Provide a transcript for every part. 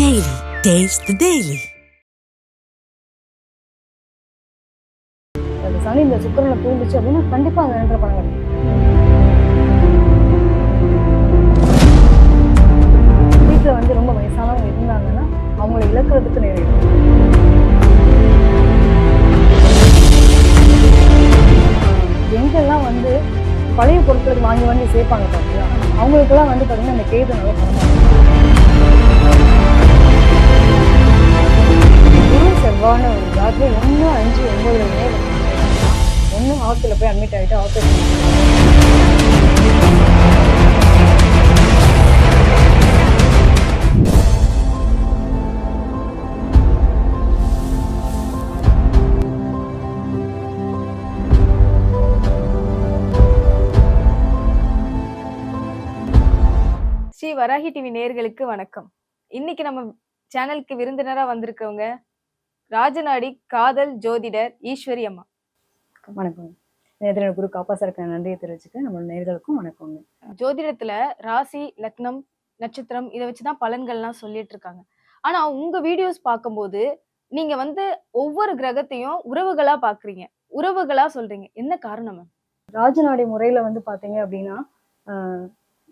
Daily. Taste the Daily. அது சனி இந்த சுக்கிரனை தூண்டுச்சு அப்படின்னா கண்டிப்பா அந்த நேரத்தில் பணம் கிடைக்கும். வீட்டில் வந்து ரொம்ப வயசானவங்க இருந்தாங்கன்னா அவங்களை இழக்கிறதுக்கு நேரிடும். எங்கெல்லாம் வந்து பழைய பொருட்களுக்கு வாங்கி வாங்கி சேர்ப்பாங்க பார்த்தீங்களா, அவங்களுக்கெல்லாம் வந்து பார்த்தீங்கன்னா இந்த கேது நல்லா பணம் செவ்வான ஒரு ஜாத்திரை 1, 5, 9 ஒன்று ஹாஸ்பிட்டலில் போய் அட்மிட் ஆகிட்டு ஆப்ரேஷன். ஸ்ரீ வராகி டிவி நேயர்களுக்கு வணக்கம். இன்னைக்கு நம்ம சேனலுக்கு விருந்தினரா வந்திருக்கவங்க ராஜநாடி காதல் ஜோதிடர் ஈஸ்வரி அம்மா. வணக்கம். நேரத்தில் குரு காப்பாசருக்கு நன்றியை தெரிவிச்சுக்க நம்மளோட நேர்களுக்கும் வணக்கங்க. ஜோதிடத்துல ராசி, லக்னம், நட்சத்திரம் இதை வச்சுதான் பலன்கள்லாம் சொல்லிட்டு இருக்காங்க. ஆனா உங்க வீடியோஸ் பார்க்கும்போது நீங்க வந்து ஒவ்வொரு கிரகத்தையும் உறவுகளா பாக்குறீங்க, உறவுகளா சொல்றீங்க. என்ன காரணம்? ராஜநாடி முறையில வந்து பாத்தீங்க அப்படின்னா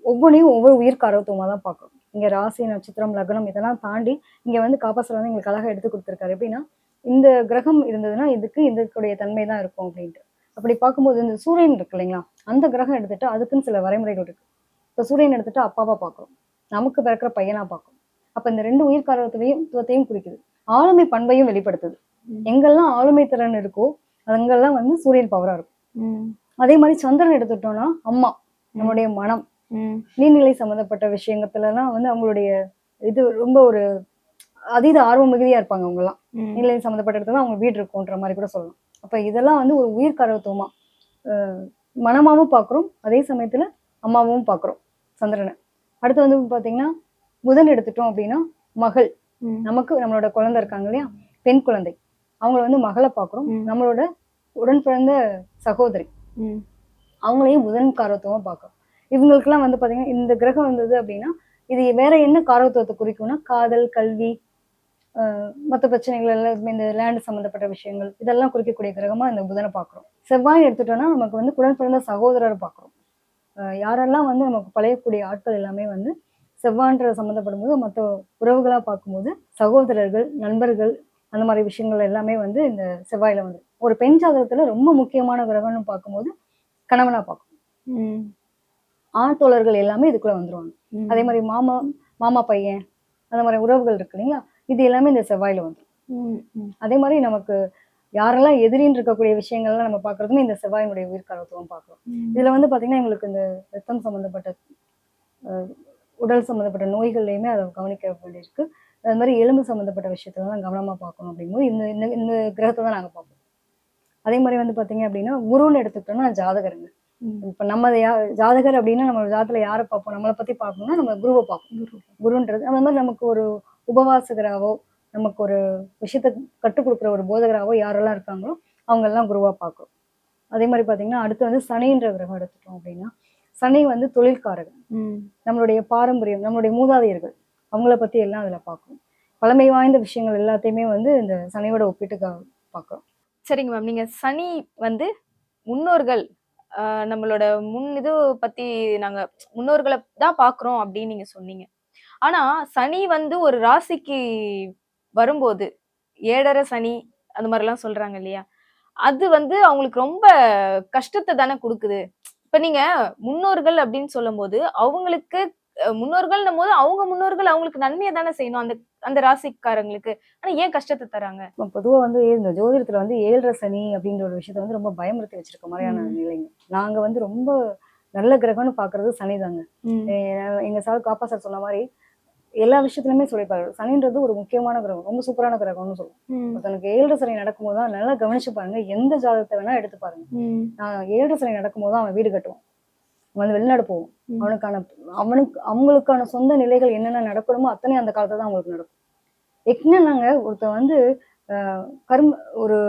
ஒவ்வொன்றையும் ஒவ்வொரு உயிர் காரத்துவமா தான் பார்க்கணும். இங்க ராசி, நட்சத்திரம், லக்னம் இதெல்லாம் தாண்டி இங்க வந்து காப்பாசர் வந்து எங்களுக்கு அழகா எடுத்து கொடுத்துருக்காரு. எப்படின்னா இந்த கிரகம் இருந்ததுன்னா இதுக்குடைய தன்மை தான் இருக்கும் அப்படின்ட்டு. அப்படி பார்க்கும்போது இந்த சூரியன் இருக்கு இல்லைங்களா, அந்த கிரகம் எடுத்துட்டு அதுக்குன்னு சில வரைமுறைகள் இருக்கு. இப்போ சூரியன் எடுத்துட்டு அப்பாவா பார்க்கணும், நமக்கு பிறக்கிற பையனா பார்க்கணும். அப்ப இந்த 2 உயிர் காரத்துவத்தையும் குறிக்குது, ஆளுமை பண்பையும் வெளிப்படுத்துது. எங்கெல்லாம் ஆளுமை திறன் இருக்கோ அங்கெல்லாம் வந்து சூரியன் பவரா இருக்கும். அதே மாதிரி சந்திரன் எடுத்துட்டோம்னா அம்மா, நம்மளுடைய மனம், நீர்நிலை சம்மந்தப்பட்ட விஷயங்கள்லாம் வந்து அவங்களுடைய இது ரொம்ப ஒரு அதீத ஆர்வம் மிகுதியா இருப்பாங்க. அவங்க எல்லாம் நீர்நிலை சம்மந்தப்பட்ட இடத்துல அவங்க வீடு இருக்கும்ன்ற மாதிரி கூட சொல்லலாம். அப்ப இதெல்லாம் வந்து ஒரு உயிர் காரத்துவமா மனமாவும் பாக்குறோம், அதே சமயத்துல அம்மாவும் பாக்குறோம் சந்திரனை. அடுத்து வந்து பாத்தீங்கன்னா புதன் எடுத்துட்டோம் அப்படின்னா மகள், நமக்கு நம்மளோட குழந்தை இருக்காங்க இல்லையா, பெண் குழந்தை, அவங்கள வந்து மகளை பாக்குறோம். நம்மளோட உடன் பிறந்த சகோதரி, அவங்களையும் புதன் காரத்துவமா பாக்குறோம். இவங்களுக்குலாம் வந்து பாத்தீங்கன்னா இந்த கிரகம் வந்தது அப்படின்னா இது வேற என்ன காரத்துவத்தை குறிக்கும்னா காதல், கல்வி, மற்ற பிரச்சனைகள் எல்லாம், இந்த லேண்ட் சம்மந்தப்பட்ட விஷயங்கள் இதெல்லாம் குறிக்கக்கூடிய கிரகமா இந்த புதனை பார்க்குறோம். செவ்வாய் எடுத்துட்டோம்னா நமக்கு வந்து உடன் பிறந்த சகோதரர் பார்க்குறோம். யாரெல்லாம் வந்து நமக்கு பழையக்கூடிய ஆட்கள் எல்லாமே வந்து செவ்வாய்ன்ற சம்மந்தப்படும் போது மற்ற உறவுகளாக பார்க்கும்போது சகோதரர்கள், நண்பர்கள், அந்த மாதிரி விஷயங்கள் எல்லாமே வந்து இந்த செவ்வாயில வந்து ஒரு பெண் ஜாதகத்துல ரொம்ப முக்கியமான கிரகம்னு பார்க்கும்போது கணவனா பார்க்கும். ஆண் தோழர்கள் எல்லாமே இதுக்குள்ள வந்துருவாங்க. அதே மாதிரி மாமா பையன், அந்த மாதிரி உறவுகள் இருக்கு இல்லைங்களா, இது எல்லாமே இந்த செவ்வாயில வந்துடும். அதே மாதிரி நமக்கு யாரெல்லாம் எதிரின்னு இருக்கக்கூடிய விஷயங்கள்லாம் நம்ம பார்க்கறதுமே இந்த செவ்வாயினுடைய உயிர் காரத்துவம் பார்க்கலாம். இதுல வந்து பாத்தீங்கன்னா எங்களுக்கு இந்த ரத்தம் சம்பந்தப்பட்ட உடல் சம்பந்தப்பட்ட நோய்கள்லையுமே அதை கவனிக்க வேண்டியிருக்கு. அது மாதிரி எலும்பு சம்பந்தப்பட்ட விஷயத்தெல்லாம் கவனமா பார்க்கணும் அப்படிங்கும்போது இந்த இந்த கிரகத்தை தான் நாங்க பார்ப்போம். அதே மாதிரி வந்து பாத்தீங்க அப்படின்னா குருன்னு எடுத்துக்கிட்டோம்னா ஜாதகருங்க. இப்ப நம்ம ஜாதகர் அப்படின்னா நம்ம ஜாதகத்துல யாரை பார்ப்போம், நம்மளை பத்தி பார்க்கணும்னா நம்ம குருவை பார்ப்போம். குருன்றது அந்த மாதிரி நமக்கு ஒரு உபவாசகராவோ, நமக்கு ஒரு விஷயத்த கற்றுக் கொடுக்குற ஒரு போதகராவோ யாரெல்லாம் இருக்காங்களோ அவங்க எல்லாம் குருவா பார்க்கும். அதே மாதிரி பாத்தீங்கன்னா அடுத்து வந்து சனின்ற கிரகம் எடுத்துட்டோம் அப்படின்னா சனி வந்து தொழில்காரர்கள், நம்மளுடைய பாரம்பரியம், நம்மளுடைய மூதாதையர்கள், அவங்கள பத்தி எல்லாம் அதுல பார்க்கும். பழமை வாய்ந்த விஷயங்கள் எல்லாத்தையுமே வந்து இந்த சனியோட ஒப்பிட்டு பார்க்கிறோம். சரிங்க மேம், நீங்க சனி வந்து முன்னோர்கள், நம்மளோட இது பத்தி நாங்க முன்னோர்களை தான் பாக்குறோம் அப்படின்னு நீங்க சொன்னீங்க. ஆனா சனி வந்து ஒரு ராசிக்கு வரும்போது 7.5 சனி அந்த மாதிரி எல்லாம் சொல்றாங்க இல்லையா, அது வந்து அவங்களுக்கு ரொம்ப கஷ்டத்தை தானே கொடுக்குது. இப்ப நீங்க முன்னோர்கள் அப்படின்னு சொல்லும் போது அவங்களுக்கு முன்னோர்கள் போது அவங்க முன்னோர்கள் அவங்களுக்கு நன்மையை தானே செய்யணும் அந்த அந்த ராசிக்காரங்களுக்கு. ஆனா ஏன் கஷ்டத்தை தராங்க? பொதுவா வந்து இந்த ஜோதிடத்துல வந்து 7.5 சனி அப்படின்ற ஒரு விஷயத்த வந்து ரொம்ப பயமுறுத்தி வச்சிருக்க மாதிரியான நிலைங்க. நாங்க வந்து ரொம்ப நல்ல கிரகம்னு பாக்குறது சனிதாங்க. எங்க சார் காப்பா சார் சொன்ன மாதிரி எல்லா விஷயத்துலயுமே சொல்லிப்பாரு, சனின்றது ஒரு முக்கியமான கிரகம், ரொம்ப சூப்பரான கிரகம்னு சொல்லுவோம். தனக்கு 7.5 சனி நடக்கும்போது தான் நல்லா கவனிச்சு பாருங்க, எந்த ஜாதகத்தை வேணா எடுத்து பாருங்க. 7.5 சனி நடக்கும்போது தான் அவன் வீடு கட்டுவான், அவன் வெளிநாடு போவோம், அவங்களுக்கான சொந்த நிலைகள் என்னென்ன நடக்கணுமோ அத்தனை அந்த காலத்துல தான் அவங்களுக்கு நடக்கும். என்னன்னாங்க ஒருத்தர் வந்து ஒரு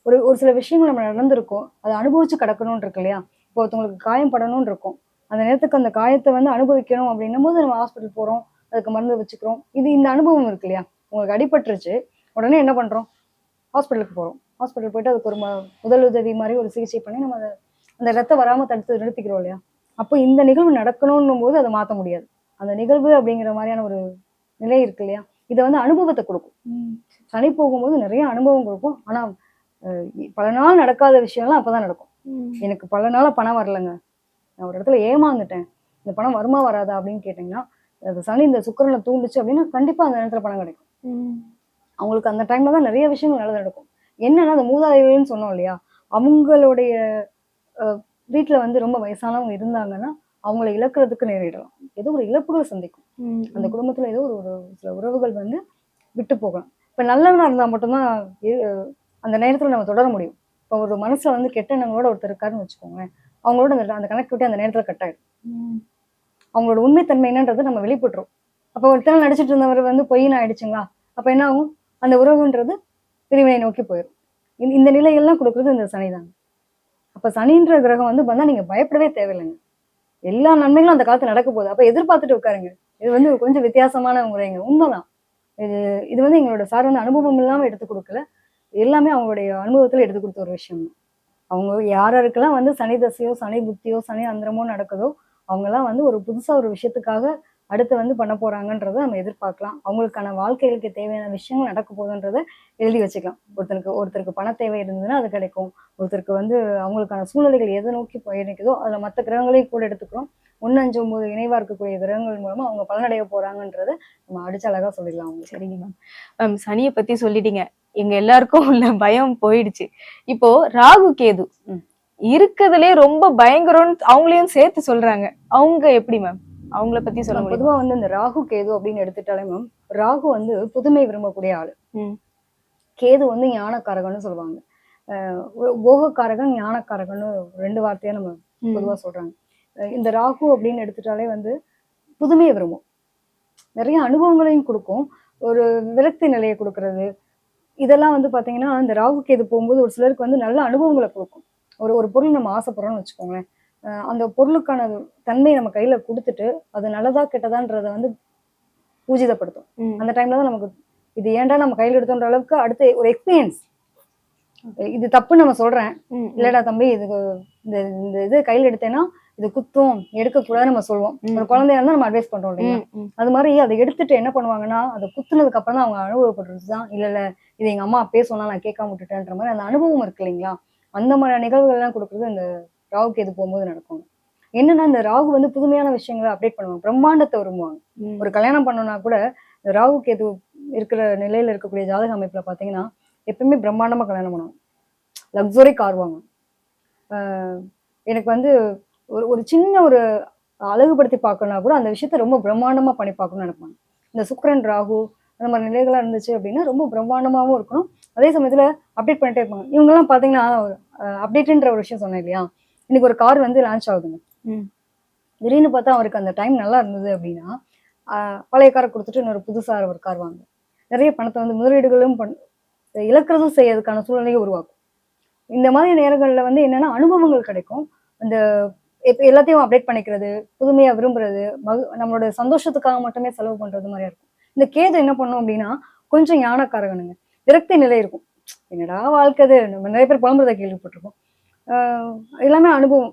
ஒரு சில விஷயங்கள் நம்ம நடந்திருக்கும், அதை அனுபவிச்சு கிடக்கணும்னு இருக்கு இல்லையா. இப்போ ஒருத்தவங்களுக்கு காயம் படணும்னு இருக்கும், அந்த நேரத்துக்கு அந்த காயத்தை வந்து அனுபவிக்கணும் அப்படின்னும் போது நம்ம ஹாஸ்பிட்டல் போறோம், அதுக்கு மருந்து வச்சுக்கிறோம். இந்த அனுபவம் இருக்கு இல்லையா? உங்களுக்கு அடிபட்டுருச்சு, உடனே என்ன பண்றோம்? ஹாஸ்பிட்டலுக்கு போறோம். ஹாஸ்பிட்டல் போயிட்டு அதுக்கு ஒரு முதல் உதவி மாதிரி ஒரு சிகிச்சை பண்ணி நம்ம அந்த ரத்தம் வராம தடுத்து நிறுத்திக்கிறோம் இல்லையா? அப்போ இந்த நிகழ்வு நடக்கணும்னும் போது அதை மாற்ற முடியாது. அந்த நிகழ்வு அப்படிங்கிற மாதிரியான ஒரு நிலை இருக்கு இல்லையா? இதை வந்து அனுபவத்தை கொடுக்கும். சனி போகும்போது நிறைய அனுபவம் கொடுக்கும். ஆனா பல நாள் நடக்காத விஷயம்லாம் அப்பதான் நடக்கும். எனக்கு பல நாளா பணம் வரலைங்க, நான் ஒரு இடத்துல ஏமாந்துட்டேன், இந்த பணம் வருமா வராதா அப்படின்னு கேட்டீங்கன்னா, அது சனி இந்த சுக்கிரனை தூண்டுச்சு அப்படின்னா கண்டிப்பா அந்த நேரத்துல பணம் கிடைக்கும். அவங்களுக்கு அந்த டைம்ல தான் நிறைய விஷயங்கள் நல்லது நடக்கும். என்னன்னா அந்த மூதாதைகள்னு சொன்னோம் இல்லையா, அவங்களுடைய வீட்டுல வந்து ரொம்ப வயசானவங்க இருந்தாங்கன்னா அவங்கள இழக்கிறதுக்கு நேரிடலாம். ஏதோ ஒரு இழப்புகள் சந்திக்கும். அந்த குடும்பத்துல ஏதோ ஒரு சில உறவுகள் வந்து விட்டு போகலாம். இப்ப நல்லவனா இருந்தா மட்டும்தான் அந்த நேரத்துல நம்ம தொடர முடியும். இப்போ ஒரு மனசுல வந்து கெட்ட எண்ணங்களோட ஒருத்தர் இருக்காருன்னு வச்சுக்கோங்களேன், அவங்களோட அந்த கனெக்டிவிட்டி அந்த நேரத்துல கட் ஆயிடும். அவங்களோட உண்மைத்தன்மை என்னன்றது நம்ம வெளிப்பட்டுரும். அப்போ ஒருத்தர் நடிச்சிட்டு இருந்தவர் வந்து பொய்ன்னு ஆயிடுச்சுங்களா, அப்ப என்ன ஆகும்? அந்த உறவுன்றது பிரிவினை நோக்கி போயிடும். இந்த நிலையெல்லாம் கொடுக்குறது இந்த சனிதாங்க. அப்ப சனின்ற கிரகம் வந்து வந்தா நீங்க பயப்படவே தேவையில்லைங்க. எல்லா நன்மைகளும் அந்த காலத்துல நடக்க போகுது. அப்ப எதிர்பார்த்துட்டு உட்காருங்க. இது வந்து கொஞ்சம் வித்தியாசமான முறைங்க. உண்மைதான். இது வந்து எங்களோட சார் வந்து அனுபவம் இல்லாம எடுத்து கொடுக்கல, எல்லாமே அவங்களுடைய அனுபவத்துல எடுத்து கொடுத்த ஒரு விஷயம் தான். அவங்க யாருக்கெல்லாம் வந்து சனி தசையோ சனி புத்தியோ சனி அந்தரமோ நடக்குதோ அவங்கெல்லாம் வந்து ஒரு புதுசா ஒரு விஷயத்துக்காக அடுத்து வந்து பண்ண போறாங்கன்றத நம்ம எதிர்பார்க்கலாம். அவங்களுக்கான வாழ்க்கைகளுக்கு தேவையான விஷயங்கள் நடக்க போகுதுன்றத எழுதி வச்சுக்கலாம். ஒருத்தருக்கு பண தேவை இருந்ததுன்னா அது கிடைக்கும். ஒருத்தருக்கு வந்து அவங்களுக்கான சூழ்நிலைகள் எதை நோக்கி பயணிக்குதோ அதுல மற்ற கிரகங்களையும் கூட எடுத்துக்கிறோம். 1, 5, 9 இணைவா இருக்கக்கூடிய கிரகங்கள் மூலமா அவங்க பலனடைய போறாங்கன்றத நம்ம அடிச்சு அழகா சொல்லிடலாம் அவங்க. சரிங்க மேம். சனியை பத்தி சொல்லிட்டீங்க, எங்க எல்லாருக்கும் உள்ள பயம் போயிடுச்சு. இப்போ ராகு கேது இருக்கிறதுலே ரொம்ப பயங்கரம்னு அவங்களையும் சேர்த்து சொல்றாங்க. அவங்க எப்படி மேம்? அவங்கள பத்தி சொல்ல முடியும்? பொதுவா வந்து இந்த ராகு கேது அப்படின்னு எடுத்துட்டாலே மேம், ராகு வந்து புதுமை விரும்பக்கூடிய ஆளு. கேது வந்து ஞானக்காரகன்னு சொல்லுவாங்க. போகக்காரகன் ஞானக்காரகன்னு 2 வார்த்தையா நம்ம பொதுவா சொல்றாங்க. இந்த ராகு அப்படின்னு எடுத்துட்டாலே வந்து புதுமையை விரும்பும், நிறைய அனுபவங்களையும் கொடுக்கும், ஒரு விரக்தி நிலையை கொடுக்கறது. இதெல்லாம் வந்து பாத்தீங்கன்னா இந்த ராகு கேது போகும்போது ஒரு சிலருக்கு வந்து நல்ல அனுபவங்களை கொடுக்கும். ஒரு பொருள் நம்ம ஆசைப்படுறோம்னு வச்சுக்கோங்களேன், அந்த பொருளுக்கான தன்மையை நம்ம கையில கொடுத்துட்டு அது நல்லதா கெட்டதான்றத வந்து பூஜிதப்படுத்தும். அந்த டைம்ல தான் நமக்கு இது ஏன்டா நம்ம கையில எடுத்தோன்ற அளவுக்கு அடுத்து ஒரு எக்ஸ்பீரியன்ஸ், இது தப்பு நம்ம சொல்றேன், இல்லடா தம்பி இதுக்கு இந்த இது கையில எடுத்தேன்னா இது குத்தும், எடுக்கக்கூடாதுன்னு நம்ம சொல்லுவோம். ஒரு குழந்தையா இருந்தா நம்ம அட்வைஸ் பண்றோம் இல்லையா, அது மாதிரி அதை எடுத்துட்டு என்ன பண்ணுவாங்கன்னா அதை குத்துனதுக்கு அப்புறம் தான் அவங்க அனுபவப்படுறதுதான், இல்ல இது எங்க அம்மா அப்பயே சொன்னா நான் கேட்காம விட்டுட்டேன்ற மாதிரி அந்த அனுபவம் இருக்கு இல்லைங்களா, அந்த மாதிரி நிகழ்வுகள் எல்லாம் கொடுக்குறது இந்த ராகு கேது போகும்போது நடக்கும். என்னன்னா இந்த ராகு வந்து புதுமையான விஷயங்களை அப்டேட் பண்ணுவாங்க, பிரம்மாண்டத்தை விரும்புவாங்க. ஒரு கல்யாணம் பண்ணணும்னா கூட இந்த ராகு கேது இருக்கிற நிலையில இருக்கக்கூடிய ஜாதக அமைப்புல பாத்தீங்கன்னா எப்பவுமே பிரம்மாண்டமா கல்யாணம் பண்ணுவாங்க, லக்ஸுரி கார் வாங்க. எனக்கு வந்து ஒரு சின்ன ஒரு அழகுபடுத்தி பார்க்கணும்னா கூட அந்த விஷயத்த ரொம்ப பிரம்மாண்டமா பண்ணி பார்க்கணும்னு நினைப்பாங்க. இந்த சுக்கிரன் ராகு அந்த மாதிரி நிலைகளா இருந்துச்சு அப்படின்னா ரொம்ப பிரம்மாண்டமாவும் இருக்கணும், அதே சமயத்துல அப்டேட் பண்ணிட்டே இருப்பாங்க. இவங்கெல்லாம் பாத்தீங்கன்னா அப்டேட்ன்ற ஒரு விஷயம் சொன்னேன் இல்லையா, இன்னைக்கு ஒரு கார் வந்து லான்ச் ஆகுதுங்க, திடீர்னு பார்த்தா அவருக்கு அந்த டைம் நல்லா இருந்தது அப்படின்னா பழைய காரை கொடுத்துட்டு இன்னொரு புதுசா ஒரு கார் வாங்க, நிறைய பணத்தை வந்து முதலீடுகளும் இழக்கிறதும் செய்யறதுக்கான சூழ்நிலையை உருவாக்கும். இந்த மாதிரி நேரங்கள்ல வந்து என்னன்னா அனுபவங்கள் கிடைக்கும். அந்த எல்லாத்தையும் அப்டேட் பண்ணிக்கிறது, புதுமையா விரும்புறது, நம்மளோட சந்தோஷத்துக்காக மட்டுமே செலவு பண்றது மாதிரியா இருக்கும். இந்த கேது என்ன பண்ணும் அப்படின்னா கொஞ்சம் ஞானக்காரகனுங்க, விரக்தி நிலை இருக்கும். என்னடா வாழ்க்கை, நம்ம நிறைய பேர் புலம்புறதை கேள்விப்பட்டிருக்கோம். எல்லாமே அனுபவம்,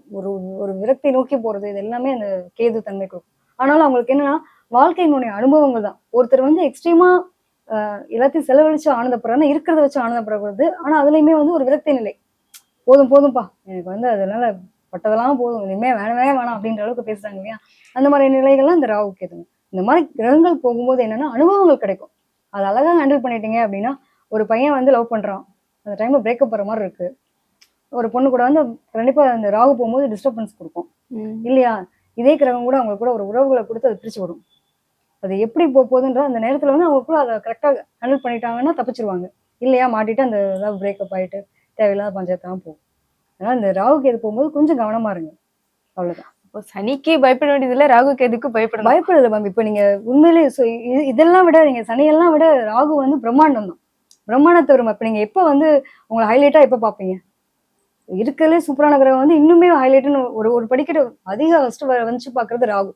ஒரு விரக்தி நோக்கி போறது, இது எல்லாமே அந்த கேது தன்மை கொடுக்கும். ஆனாலும் அவங்களுக்கு என்னன்னா வாழ்க்கையினுடைய அனுபவங்கள் தான். ஒருத்தர் வந்து எக்ஸ்ட்ரீமா எல்லாத்தையும் செலவழிச்சு ஆனந்தப்படுறாங்க, இருக்கிறத வச்சு ஆனந்தப்படக்கூடாது. ஆனா அதுலயுமே வந்து ஒரு விரக்தி நிலை, போதும் போதும்பா எனக்கு வந்து அதனால பட்டதெல்லாம் போதும், இனிமே வேணவே வேணாம் அப்படின்ற அளவுக்கு பேசுறாங்க இல்லையா, அந்த மாதிரி நிலைகள்லாம் இந்த ராகு கேதுங்க. இந்த மாதிரி கிரகங்கள் போகும்போது என்னன்னா அனுபவங்கள் கிடைக்கும். அது அழகா ஹேண்டில் பண்ணிட்டீங்க அப்படின்னா, ஒரு பையன் வந்து லவ் பண்றான், அந்த டைம்ல பிரேக்கப் போற மாதிரி இருக்கு, ஒரு பொண்ணு கூட வந்து கண்டிப்பா அந்த ராகு போகும்போது டிஸ்டர்பன்ஸ் கொடுக்கும் இல்லையா, இதே கிரகம் கூட அவங்க கூட ஒரு உறவுகளை கொடுத்து அதை பிரிச்சு விடும். அது எப்படி போகுதுன்ற அந்த நேரத்துல வந்து அவங்க கூட அதை கரெக்டா ஹேண்டில் பண்ணிட்டாங்கன்னா தப்பிச்சிருவாங்க, இல்லையா மாட்டிட்டு அந்த ஏதாவது பிரேக்கப் ஆயிட்டு தேவையில்லாத பஞ்சாயத்தான் போகும். அதனால இந்த ராகு கேது போகும்போது கொஞ்சம் கவனமா இருங்க, அவ்வளவுதான். இப்போ சனிக்கு பயப்பட வேண்டியது இல்ல, ராகு கேதுக்கு பயப்படுறது மேம். இப்ப நீங்க உண்மையிலே இதெல்லாம் விட நீங்க சனியெல்லாம் விட ராகு வந்து பிரம்மாண்டம் தான், பிரம்மாண்டத்தை வரும். இப்ப நீங்க எப்ப வந்து உங்களை ஹைலைட்டா எப்ப பாப்பீங்க, இருக்கிறதுலே சூப்பரான கிரகம் வந்து இன்னுமே ஹைலைட்னு ஒரு படிக்கட்டு அதிக ஃபர்ஸ்ட் வந்துச்சு பாக்குறது ராகு.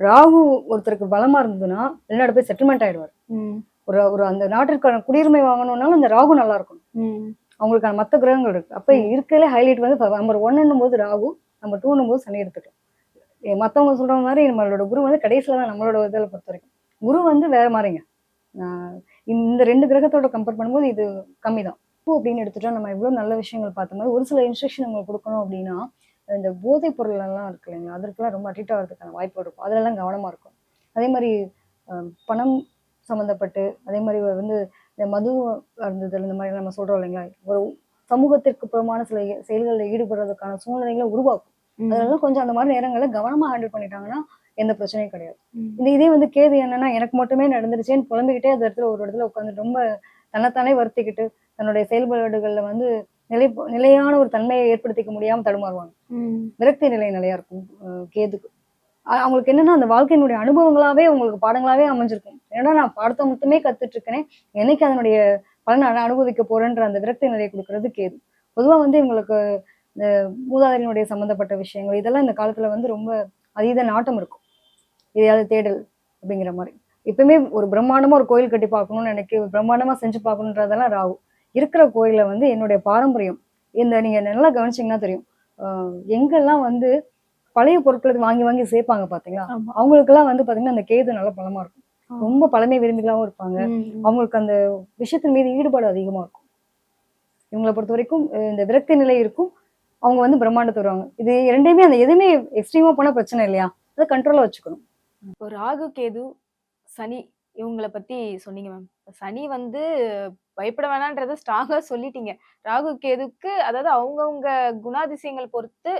ராகு ஒருத்தருக்கு பலமா இருந்ததுன்னா வெளிநாடு போய் செட்டில்மெண்ட் ஆயிடுவார். ஒரு ஒரு அந்த நாட்டிற்கான குடியுரிமை வாங்கணும்னாலும் அந்த ராகு நல்லா இருக்கும். அவங்களுக்கான மற்ற கிரகங்கள் இருக்கு. அப்ப இருக்கிறதுல ஹைலைட் வந்து நம்பர் 1 போது ராகு, நம்பர் 2 போது சனி எடுத்துக்கலாம். மற்றவங்க சொல்ற மாதிரி நம்மளோட குரு வந்து கடைசியில தான் நம்மளோட இதில் பொறுத்த வரைக்கும். குரு வந்து வேற மாதிரிங்க. இந்த 2 கிரகத்தோட கம்பேர் பண்ணும்போது இது கம்மி தான். அப்படின்னு எடுத்துட்டா நம்ம எவ்வளவு நல்ல விஷயங்கள் பார்த்த மாதிரி ஒரு சில இன்ஸ்ட்ரக்ஷன் உங்களுக்கு கொடுக்கணும் அப்படின்னா, இந்த போதைப் பொருள் எல்லாம் இருக்கு இல்லைங்களா, அதற்கெல்லாம் ரொம்ப அடிக்ட் ஆகிறதுக்கான வாய்ப்பு இருக்கும். அதெல்லாம் கவனமா இருக்கும். அதே மாதிரி பணம் சம்மந்தப்பட்டு, அதே மாதிரி வந்து இந்த மது அருந்துதல், இந்த மாதிரி நம்ம சொல்றோம் இல்லைங்களா, ஒரு சமூகத்திற்கு புறமான சில செயல்களில் ஈடுபடுறதுக்கான சூழ்நிலைகளை உருவாக்கும். அதெல்லாம் கொஞ்சம் அந்த மாதிரி நேரங்களில் கவனமா ஹேண்டில் பண்ணிட்டாங்கன்னா எந்த பிரச்சனையும் கிடையாது. இதே வந்து கேது என்னன்னா எனக்கு மட்டுமே நடந்துருச்சேன்னு புலம்பிக்கிட்டே அந்த இடத்துல ஒரு இடத்துல உட்காந்து ரொம்ப தன்னைத்தானே வருத்திக்கிட்டு தன்னுடைய செயல்பாடுகள்ல வந்து நிலையான ஒரு தன்மையை ஏற்படுத்திக்க முடியாம தடுமாறுவாங்க. விரக்தி நிலை நிலையா இருக்கும் கேதுக்கு. அவங்களுக்கு என்னன்னா அந்த வாழ்க்கையினுடைய அனுபவங்களாவே உங்களுக்கு பாடங்களாவே அமைஞ்சிருக்கும். ஏன்னா நான் பாடத்தை மட்டுமே கத்துட்டு இருக்கேனே, என்னைக்கு அதனுடைய பலனை அனுபவிக்க போறேன்ற அந்த விரக்தி நிலையை கொடுக்கறது கேது. பொதுவா வந்து இவங்களுக்கு இந்த மூதாதையினுடைய சம்பந்தப்பட்ட விஷயங்கள் இதெல்லாம் இந்த காலத்துல வந்து ரொம்ப அதீத நாட்டம் இருக்கும். இதையாவது தேடல் அப்படிங்கிற மாதிரி. எப்பவுமே ஒரு பிரம்மாண்டமா ஒரு கோயில் கட்டி பார்க்கணும்னு நினைக்க, பிரம்மாண்டமா செஞ்சு பார்க்கணுன்றதெல்லாம் ராகு. இருக்கிற கோயில வந்து என்னுடைய பாரம்பரியம் இந்த நீங்க நல்லா கவனிச்சிங்கன்னா தெரியும். எங்கெல்லாம் வந்து பழைய பொருட்களுக்கு வாங்கி வாங்கி சேர்ப்பாங்க பாத்தீங்களா, அவங்களுக்கெல்லாம் வந்து பாத்தீங்கன்னா அந்த கேது நல்ல பலமா இருக்கும். ரொம்ப பழமை விரும்பிகளாவும் இருப்பாங்க. அவங்களுக்கு அந்த விஷயத்தின் மீது ஈடுபாடு அதிகமா இருக்கும். இவங்களை பொறுத்த வரைக்கும் இந்த விரக்தி நிலை இருக்கும். அவங்க வந்து பிரம்மாண்டத்தை வருவாங்க. இது ரெண்டையுமே அந்த எதுவுமே எக்ஸ்ட்ரீமா போனா பிரச்சனை இல்லையா, அதை கண்ட்ரோலா வச்சுக்கணும். இப்போ ராகு கேது சனி இவங்களை பத்தி சொன்னீங்க மேம். சனி வந்து பயப்பட வேணான்றத ஸ்ட்ராங்கா சொல்லிட்டீங்க. ராகு கேதுக்கு அதாவது அவங்கவுங்க குணாதிசயங்கள் பொறுத்து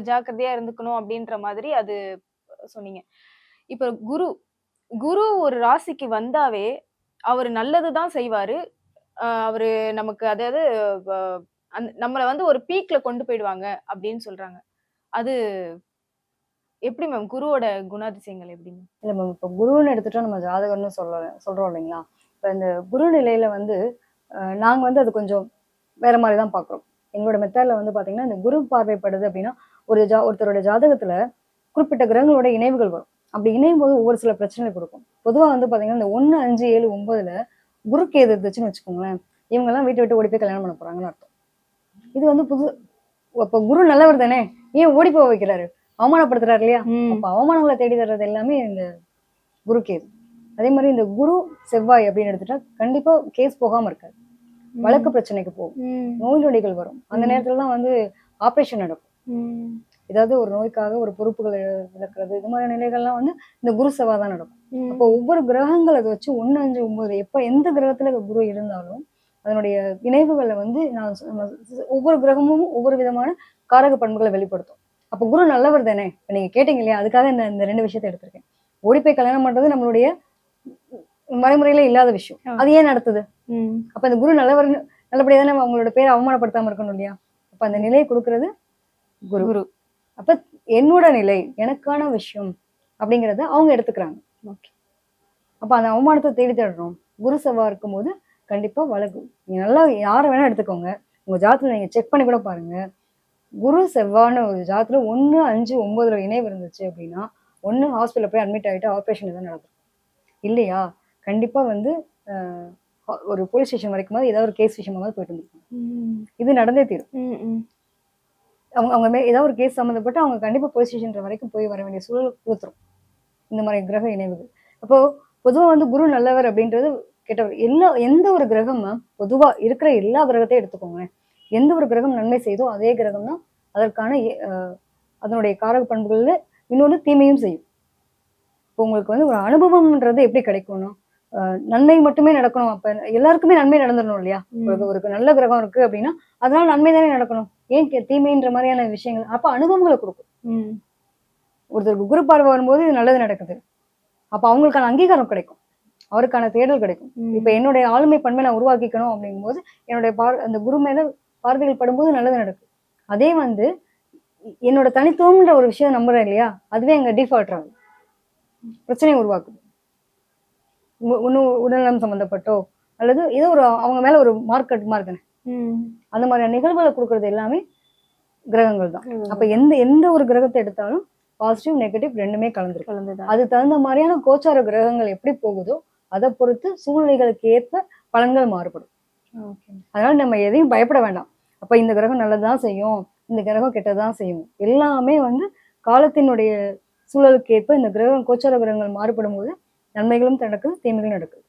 ஜாக்கிரதையா இருந்துக்கணும் அப்படின்ற மாதிரி அது சொன்னீங்க. இப்ப குரு குரு ஒரு ராசிக்கு வந்தாவே அவரு நல்லதுதான் செய்வாரு. அவரு நமக்கு அதாவது நம்மள வந்து ஒரு பீக்ல கொண்டு போயிடுவாங்க அப்படின்னு சொல்றாங்க. அது எப்படி மேம்? குருவோட குணாதிசயங்கள் எப்படி மேம்? இல்ல மேம், இப்போ குருன்னு எடுத்துட்டா நம்ம ஜாதகம்னு சொல்றோம் இல்லைங்களா. இப்போ இந்த குரு நிலையில வந்து நாங்க வந்து அது கொஞ்சம் வேற மாதிரி தான் பார்க்குறோம். எங்களோட மெத்தட்ல வந்து பாத்தீங்கன்னா இந்த குரு பார்வைப்படுது அப்படின்னா ஒருத்தரோட ஜாதகத்துல குறிப்பிட்ட கிரகங்களோட இணைவுகள் வரும். அப்படி இணையும் போது ஒவ்வொரு சில பிரச்சனைகள் கொடுக்கும். பொதுவா வந்து பாத்தீங்கன்னா இந்த 1, 5, 7, 9ல குரு கேது இருந்துச்சுன்னு வச்சுக்கோங்களேன், இவங்க எல்லாம் வீட்டை விட்டு ஓடி போய் கல்யாணம் பண்ண போறாங்கன்னு அர்த்தம். இது வந்து அப்ப குரு நல்லவர் தானே, ஏன் ஓடி போக வைக்கிறாரு, அவமானப்படுத்துறாரு இல்லையா. அப்ப அவமானங்களை தேடி தர்றது எல்லாமே இந்த குரு கேது. அதே மாதிரி இந்த குரு செவ்வாய் அப்படின்னு எடுத்துட்டா கண்டிப்பா கேஸ் போகாம இருக்காது, வழக்கு பிரச்சனைக்கு போகும், நோய் நொடிகள் வரும். அந்த நேரத்துலதான் வந்து ஆபரேஷன் நடக்கும். ஏதாவது ஒரு நோய்க்காக ஒரு பொறுப்புகளை இழக்கிறது, இது மாதிரி நிலைகள்லாம் வந்து இந்த குரு செவ்வாய் தான் நடக்கும். அப்போ ஒவ்வொரு கிரகங்கள் அதை வச்சு 1, 5, 9 எப்ப எந்த கிரகத்துல குரு இருந்தாலும் அதனுடைய இணைவுகளை வந்து ஒவ்வொரு கிரகமும் ஒவ்வொரு விதமான காரக பண்புகளை வெளிப்படுத்தும். அப்ப குரு நல்லவர் தானே, நீங்க கேட்டீங்க இல்லையா, அதுக்காக இந்த 2 விஷயத்த எடுத்திருக்கேன். ஓடி போய் கல்யாணம் பண்றது நம்மளுடைய மறைமுறையில இல்லாத விஷயம், அது ஏன் நடத்துது? அப்ப இந்த குரு நல்லவர் நல்லபடியா தானே அவங்களோட பேரை அவமானப்படுத்தாம இருக்கணும் இல்லையா. அப்ப அந்த நிலையை கொடுக்கறது குரு. அப்ப என்னோட நிலை எனக்கான விஷயம் அப்படிங்கறத அவங்க எடுத்துக்கிறாங்க. அப்ப அந்த அவமானத்தை தேடி தேடுறோம். குரு செவ்வாய் இருக்கும் போது கண்டிப்பா வழக்கு. நீங்க நல்லா யாரை வேணா எடுத்துக்கோங்க, உங்க ஜாதகத்துல நீங்க செக் பண்ணி கூட பாருங்க. குரு செவ்வாய்னு ஒரு ஜாதகத்துல 1, 5, 9ல இணைவு இருந்துச்சு அப்படின்னா ஒண்ணு ஹாஸ்பிட்டல்ல போய் அட்மிட் ஆகிட்டு ஆப்ரேஷன் தான் நடக்கும், இல்லையா கண்டிப்பா வந்து ஒரு போலீஸ் ஸ்டேஷன் வரைக்கும் ஏதாவது ஒரு கேஸ் விஷயமா போயிட்டு இருந்திருக்காங்க. இது நடந்தே தீரும். அவங்க ஏதாவது ஒரு கேஸ் சம்மந்தப்பட்டு அவங்க கண்டிப்பா போலீஸ் ஸ்டேஷன் வரைக்கும் போய் வர வேண்டிய சூழல் கொடுத்துரும் இந்த மாதிரி கிரக இணைவுகள். அப்போ பொதுவா வந்து குரு நல்லவர் அப்படின்றது கெட்டவர். எந்த ஒரு கிரகம் பொதுவா இருக்கிற எல்லா கிரகத்தையும் எடுத்துக்கோங்க, எந்த ஒரு கிரகம் நன்மை செய்தோ அதே கிரகம் தான் அதற்கான அதனுடைய காரக பண்புகள்ல இன்னொன்று தீமையும் செய்யும். இப்போ உங்களுக்கு வந்து ஒரு அனுபவம்ன்றது எப்படி கிடைக்கணும், நன்மை மட்டுமே நடக்கணும். அப்ப எல்லாருக்குமே நன்மை நடந்துடணும் இல்லையா. ஒரு நல்ல கிரகம் இருக்கு அப்படின்னா அதனால நன்மை தானே நடக்கணும், ஏன் தீமைன்ற மாதிரியான விஷயங்கள். அப்ப அனுபவங்களை கொடுக்கும். ஒருத்தருக்கு குரு பார்வை வரும்போது இது நல்லது நடக்குது, அப்ப அவங்களுக்கான அங்கீகாரம் கிடைக்கும், அவருக்கான தேடல் கிடைக்கும். இப்ப என்னுடைய ஆளுமை பண்பை நான் உருவாக்கிக்கணும் அப்படிங்கும் போது என்னுடைய அந்த குரு மேல பார்வைகள் படும்போது நல்லது நடக்கும். அதே வந்து என்னோட தனித்துவம்ன்ற ஒரு விஷயம் நம்புறேன் இல்லையா, அதுவே எங்க டிஃபால்ட் ஆகும், பிரச்சனையை உருவாக்குது. உடல்நலம் சம்பந்தப்பட்டோ அல்லது ஏதோ ஒரு அவங்க மேல ஒரு மார்க்கெட் மாதிரி தானே, அந்த மாதிரியான நிகழ்வுகளை கொடுக்கறது எல்லாமே கிரகங்கள் தான். அப்ப எந்த ஒரு கிரகத்தை எடுத்தாலும் பாசிட்டிவ் நெகட்டிவ் ரெண்டுமே கலந்துருக்கு. குழந்தைதான். அது தகுந்த மாதிரியான கோச்சார கிரகங்கள் எப்படி போகுதோ அதை பொறுத்து சூழ்நிலைகளுக்கு ஏற்ப பலன்கள் மாறுபடும். ஓகே. அதனால நம்ம எதையும் பயப்பட வேண்டாம். அப்ப இந்த கிரகம் நல்லதுதான் செய்யும், இந்த கிரகம் கெட்டதான் செய்யும். எல்லாமே வந்து காலத்தினுடைய சூழலுக்கு ஏற்ப இந்த கிரகம் கோச்சார கிரகங்கள் மாறுபடும் போது நன்மைகளும் நடக்குது, தீமைகளும் நடக்குது.